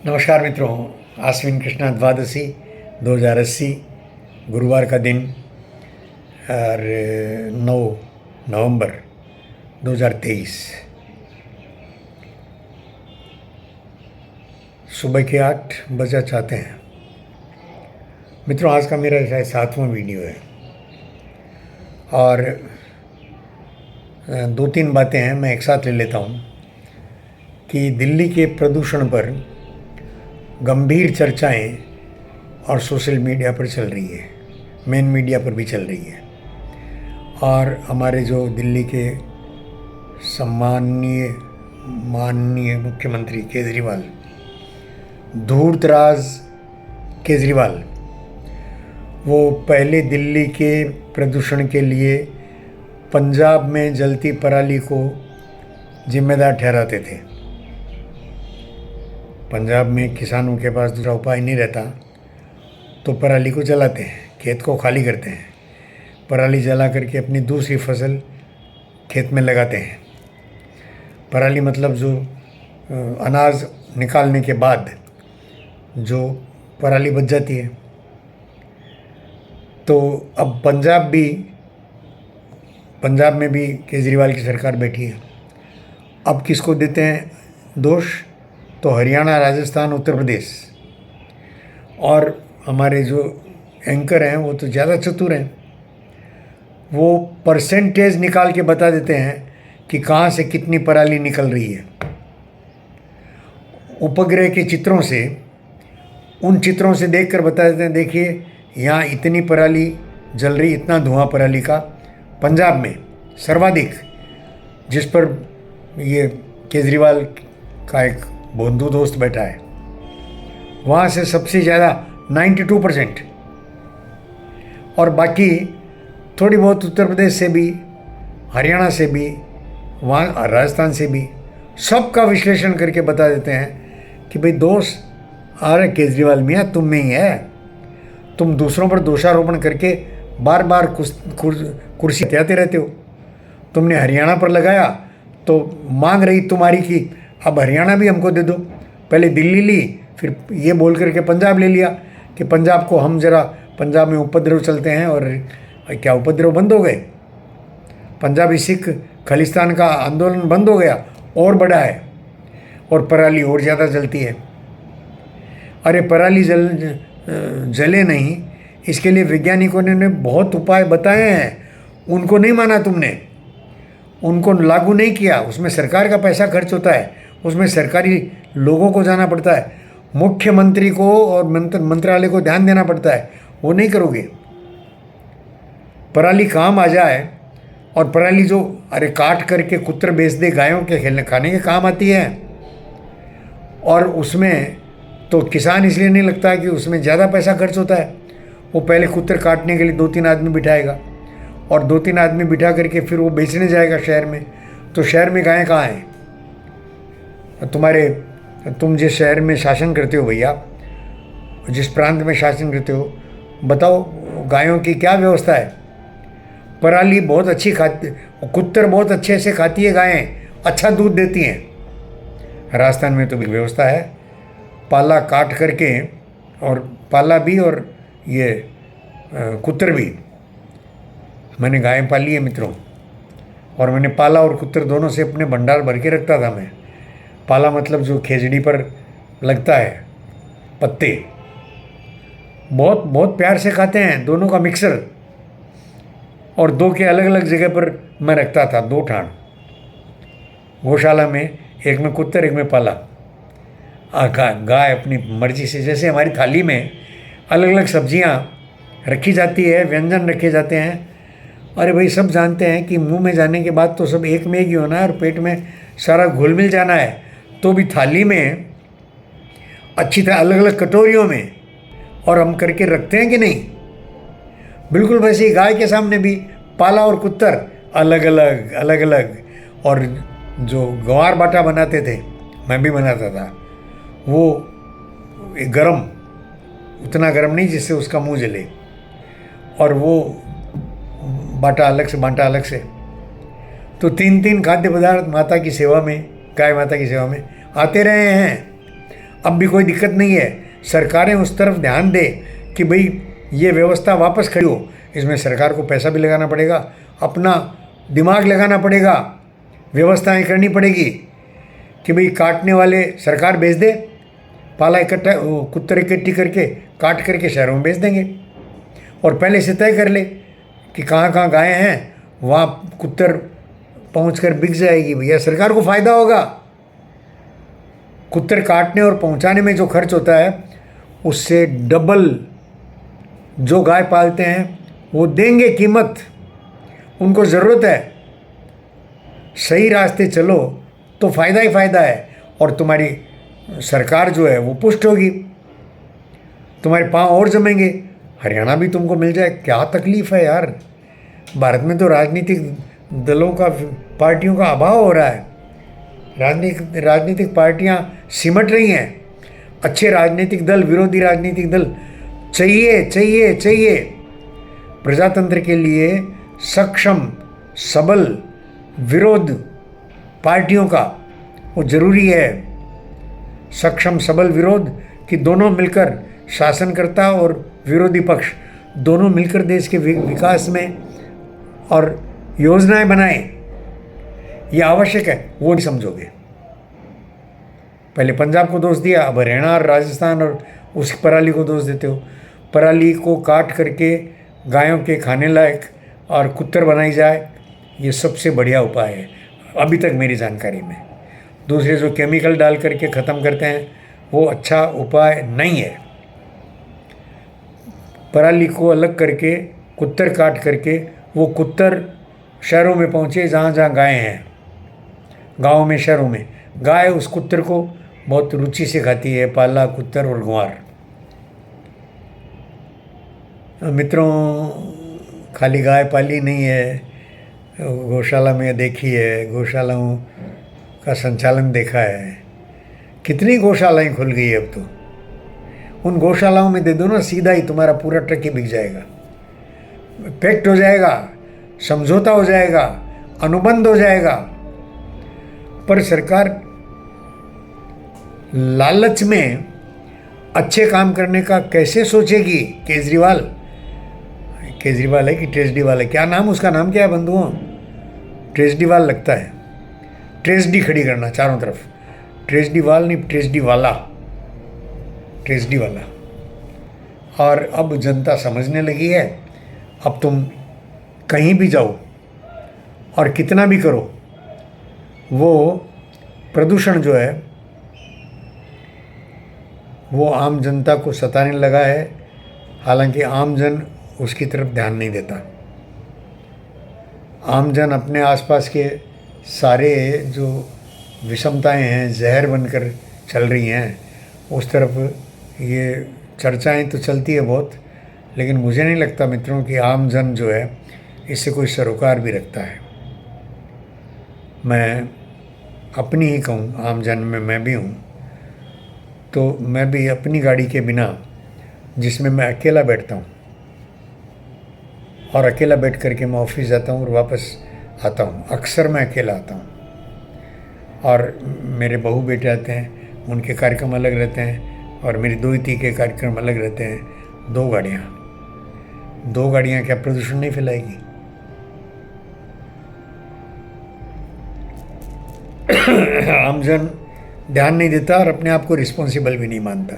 नमस्कार मित्रों, आश्विन कृष्णा द्वादशी 2080 गुरुवार का दिन और 9 नवंबर 2023 सुबह के 8 बजे चाहते हैं। मित्रों, आज का मेरा शायद 7वां वीडियो है और 2-3 बातें हैं मैं एक साथ ले लेता हूँ कि दिल्ली के प्रदूषण पर गंभीर चर्चाएं और सोशल मीडिया पर चल रही है, मेन मीडिया पर भी चल रही है। और हमारे जो दिल्ली के माननीय मुख्यमंत्री केजरीवाल, धूर्तराज केजरीवाल, वो पहले दिल्ली के प्रदूषण के लिए पंजाब में जलती पराली को जिम्मेदार ठहराते थे। पंजाब में किसानों के पास दूसरा उपाय नहीं रहता तो पराली को जलाते हैं, खेत को खाली करते हैं, पराली जला करके अपनी दूसरी फसल खेत में लगाते हैं। पराली मतलब जो अनाज निकालने के बाद जो पराली बच जाती है। तो अब पंजाब में भी केजरीवाल की सरकार बैठी है। अब किसको देते हैं दोष? तो हरियाणा, राजस्थान, उत्तर प्रदेश। और हमारे जो एंकर हैं वो तो ज़्यादा चतुर हैं, वो परसेंटेज निकाल के बता देते हैं कि कहाँ से कितनी पराली निकल रही है। उपग्रह के चित्रों से, उन चित्रों से देखकर बता देते हैं, देखिए यहाँ इतनी पराली जल रही, इतना धुआं पराली का पंजाब में सर्वाधिक, जिस पर ये केजरीवाल का एक बंधु दोस्त बैठा है, वहाँ से सबसे ज़्यादा 92%। और बाकी थोड़ी बहुत उत्तर प्रदेश से भी, हरियाणा से भी, वहाँ राजस्थान से भी, सबका विश्लेषण करके बता देते हैं कि भाई दोष अरे केजरीवाल मियाँ तुम में ही है। तुम दूसरों पर दोषारोपण करके बार बार कुर्सी हथियाते रहते हो। तुमने हरियाणा पर लगाया तो मांग रही तुम्हारी कि अब हरियाणा भी हमको दे दो। पहले दिल्ली ली, फिर ये बोल करके पंजाब ले लिया कि पंजाब को हम ज़रा, पंजाब में उपद्रव चलते हैं। और क्या उपद्रव बंद हो गए? पंजाबी सिख खालिस्तान का आंदोलन बंद हो गया और बढ़ा है, और पराली और ज़्यादा जलती है। अरे पराली जले नहीं, इसके लिए वैज्ञानिकों ने बहुत उपाय बताए हैं, उनको नहीं माना तुमने, उनको लागू नहीं किया। उसमें सरकार का पैसा खर्च होता है, उसमें सरकारी लोगों को जाना पड़ता है, मुख्यमंत्री को और मंत्रालय को ध्यान देना पड़ता है, वो नहीं करोगे। पराली काम आ जाए, और पराली जो अरे काट करके कुत्र बेच दे, गायों के खाने के काम आती है। और उसमें तो किसान इसलिए नहीं लगता कि उसमें ज़्यादा पैसा खर्च होता है। वो पहले कुत्र काटने के लिए 2-3 आदमी बिठाएगा, और 2-3 आदमी बिठा करके फिर वो बेचने जाएगा शहर में। तो शहर में गायें कहाँ हैं? तुम जिस शहर में शासन करते हो भैया, जिस प्रांत में शासन करते हो, बताओ गायों की क्या व्यवस्था है? पराली बहुत अच्छी खाती, कुत्तर बहुत अच्छे से खाती है गायें, अच्छा दूध देती हैं। राजस्थान में तो भी व्यवस्था है, पाला काट करके, और पाला भी और ये कुत्तर भी। मैंने गायें पाली है मित्रों, और मैंने पाला और कुत्तर दोनों से अपने भंडार भर के रखता था मैं। पाला मतलब जो खेजड़ी पर लगता है पत्ते, बहुत बहुत प्यार से खाते हैं, दोनों का मिक्सर। और 2 के अलग अलग जगह पर मैं रखता था, 2 ठाण गौशाला में, एक में कुत्तर, एक में पाला। गाय अपनी मर्जी से, जैसे हमारी थाली में अलग अलग सब्जियां रखी जाती है, व्यंजन रखे जाते हैं। अरे भाई सब जानते हैं कि मुंह में जाने के बाद तो सब एक में ही होना है, और पेट में सारा घुल मिल जाना है। तो भी थाली में अच्छी तरह अलग अलग कटोरियों में, और हम करके रखते हैं कि नहीं? बिल्कुल वैसे ही गाय के सामने भी पाला और कुत्तर अलग अलग। और जो ग्वार बाटा बनाते थे, मैं भी बनाता था, वो गरम, उतना गरम नहीं जिससे उसका मुंह जले, और वो बाटा अलग से। तो 3-3 खाद्य पदार्थ माता की सेवा में, गाय माता की सेवा में आते रहे हैं। अब भी कोई दिक्कत नहीं है। सरकारें उस तरफ ध्यान दे कि भाई ये व्यवस्था वापस खड़ी हो। इसमें सरकार को पैसा भी लगाना पड़ेगा, अपना दिमाग लगाना पड़ेगा, व्यवस्थाएं करनी पड़ेगी कि भाई काटने वाले सरकार भेज दे, पाला इकट्ठा कुत्तर इकट्ठी करके काट करके शहरों में भेज देंगे, और पहले से तय कर ले कि कहाँ कहाँ गायें हैं, वहाँ कुत्तर पहुँचकर बिक जाएगी। भैया सरकार को फ़ायदा होगा। कुत्तर काटने और पहुँचाने में जो खर्च होता है उससे डबल जो गाय पालते हैं वो देंगे कीमत। उनको ज़रूरत है। सही रास्ते चलो तो फ़ायदा ही फ़ायदा है, और तुम्हारी सरकार जो है वो पुष्ट होगी, तुम्हारे पाँव और जमेंगे। हरियाणा भी तुमको मिल जाए, क्या तकलीफ़ है यार। भारत में तो राजनीतिक दलों का, पार्टियों का अभाव हो रहा है। राजनीतिक पार्टियां सिमट रही हैं। अच्छे राजनीतिक दल, विरोधी राजनीतिक दल चाहिए चाहिए चाहिए। प्रजातंत्र के लिए सक्षम सबल विरोध पार्टियों का वो जरूरी है। सक्षम सबल विरोध कि दोनों मिलकर, शासनकर्ता और विरोधी पक्ष दोनों मिलकर देश के विकास में और योजनाएं बनाएं, ये आवश्यक है। वो नहीं समझोगे। पहले पंजाब को दोष दिया, अब हरियाणा और राजस्थान और उस पराली को दोष देते हो। पराली को काट करके गायों के खाने लायक और कुत्तर बनाई जाए, ये सबसे बढ़िया उपाय है अभी तक मेरी जानकारी में। दूसरे जो केमिकल डाल करके ख़त्म करते हैं वो अच्छा उपाय नहीं है। पराली को अलग करके कुत्तर काट करके वो कुत्तर शहरों में पहुँचे जहाँ जहाँ गायें हैं, गाँव में, शहरों में। गाय उस कुत्तर को बहुत रुचि से खाती है, पाला कुत्तर और ग्वार। मित्रों, खाली गाय पाली नहीं है, गौशाला में देखी है, गौशालाओं का संचालन देखा है। कितनी गौशालाएं खुल गई है अब तो। उन गौशालाओं में दे दो ना, सीधा ही तुम्हारा पूरा ट्रक ही बिक जाएगा, पैक्ट हो जाएगा, समझौता हो जाएगा, अनुबंध हो जाएगा। पर सरकार लालच में अच्छे काम करने का कैसे सोचेगी? केजरीवाल है कि ट्रेजडीवाल है? क्या नाम, उसका नाम क्या है बंधुओं? ट्रेजडीवाल लगता है। ट्रेजडी खड़ी करना चारों तरफ, ट्रेजडीवाल नहीं, ट्रेजडीवाला। और अब जनता समझने लगी है। अब तुम कहीं भी जाओ और कितना भी करो, वो प्रदूषण जो है वो आम जनता को सताने लगा है। हालांकि आम जन उसकी तरफ ध्यान नहीं देता। आम जन अपने आसपास के सारे जो विषमताएं हैं, जहर बनकर चल रही हैं, उस तरफ ये चर्चाएं तो चलती है बहुत, लेकिन मुझे नहीं लगता मित्रों कि आम जन जो है इससे कोई सरोकार भी रखता है। मैं अपनी ही कहूँ, आम जन में मैं भी हूँ, तो मैं भी अपनी गाड़ी के बिना, जिसमें मैं अकेला बैठता हूँ और अकेला बैठ करके मैं ऑफिस जाता हूँ और वापस आता हूँ, अक्सर मैं अकेला आता हूँ। और मेरे बहू बेटे आते हैं, उनके कार्यक्रम अलग रहते हैं, और मेरी दोहिती के कार्यक्रम अलग रहते हैं। दो गाड़ियाँ क्या प्रदूषण नहीं फैलाएगी? आमजन ध्यान नहीं देता और अपने आप को रिस्पॉन्सिबल भी नहीं मानता।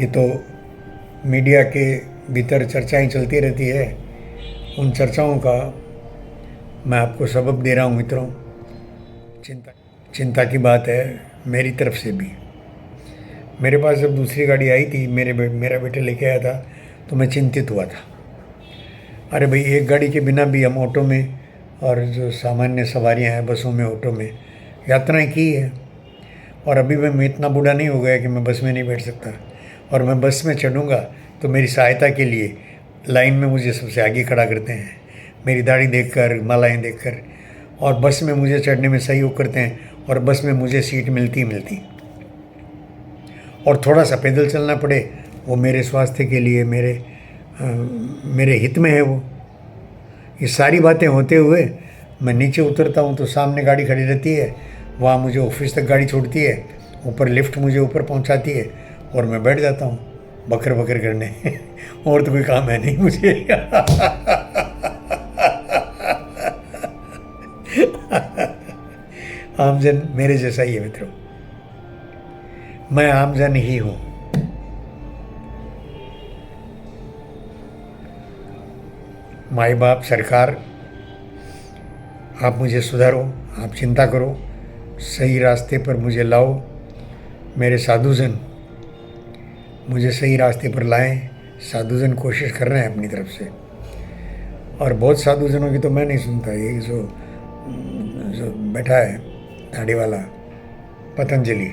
ये तो मीडिया के भीतर चर्चाएं चलती रहती है। उन चर्चाओं का मैं आपको सबक दे रहा हूँ मित्रों। चिंता की बात है मेरी तरफ से भी। मेरे पास जब दूसरी गाड़ी आई थी, मेरा बेटा लेके आया था, तो मैं चिंतित हुआ था। अरे भाई, एक गाड़ी के बिना भी हम ऑटो में और जो सामान्य सवारियां हैं बसों में, ऑटो में यात्राएं की है। और अभी मैं इतना बूढ़ा नहीं हो गया कि मैं बस में नहीं बैठ सकता। और मैं बस में चढ़ूँगा तो मेरी सहायता के लिए लाइन में मुझे सबसे आगे खड़ा करते हैं, मेरी दाढ़ी देखकर, मालाएं देखकर, और बस में मुझे चढ़ने में सहयोग करते हैं, और बस में मुझे सीट मिलती। और थोड़ा सा पैदल चलना पड़े, वो मेरे स्वास्थ्य के लिए, मेरे हित में है। वो ये सारी बातें होते हुए मैं नीचे उतरता हूँ तो सामने गाड़ी खड़ी रहती है, वहाँ मुझे ऑफिस तक गाड़ी छोड़ती है, ऊपर लिफ्ट मुझे ऊपर पहुंचाती है और मैं बैठ जाता हूँ बकर बकर करने और तो कोई काम है नहीं मुझे। आमजन मेरे जैसा ही है मित्रों, मैं आमजन ही हूँ। माई बाप, सरकार, आप मुझे सुधारो, आप चिंता करो, सही रास्ते पर मुझे लाओ। मेरे साधुजन मुझे सही रास्ते पर लाएं। साधुजन कोशिश कर रहे हैं अपनी तरफ से, और बहुत साधुजनों की तो मैं नहीं सुनता। ये जो जो बैठा है दाढ़ी वाला पतंजलि,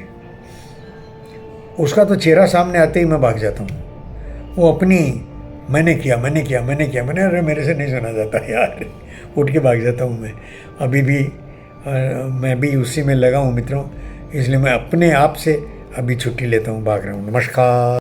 उसका तो चेहरा सामने आते ही मैं भाग जाता हूँ। वो अपनी मैंने किया, अरे मेरे से नहीं सुना जाता यार, उठ के भाग जाता हूँ मैं। अभी भी मैं भी उसी में लगा हूँ मित्रों, इसलिए मैं अपने आप से अभी छुट्टी लेता हूँ, भाग रहा हूँ। नमस्कार।